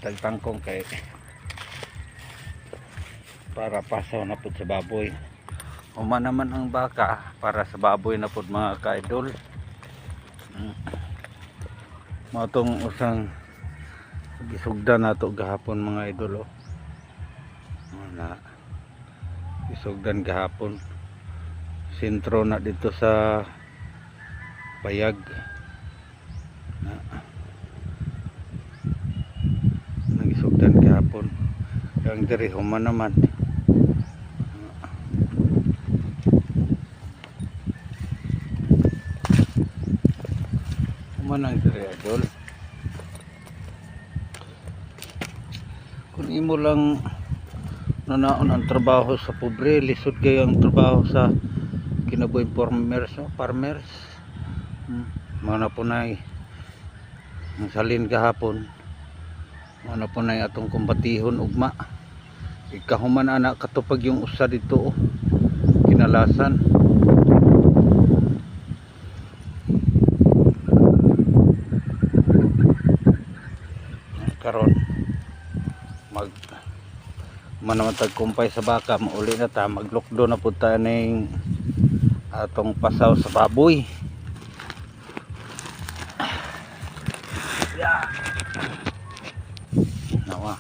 tagtangkong kay para pasaw na po sa baboy. Uma naman ang baka para sa baboy na po mga ka-idol. Matong usang gisugdan nato gahapon mga idol. Na gisugdan gahapon. Sentro na dito sa Payag. Nagisugdan gahapon. Yang diri human naman. Manang diri idol. Kung imo lang nanaon ang trabaho sa pobre, lisod kayo ang trabaho sa kinabuhi farmers. Mana po na ang salin kahapon. Mana po na atong kumbatihon ugma. Ikahuman anak katupag yung usa dito kinalasan. Karon manamatag kumpay sa baka, mauli na ta, maglukdo na po tayo ng atong pasaw sa baboy. Nawa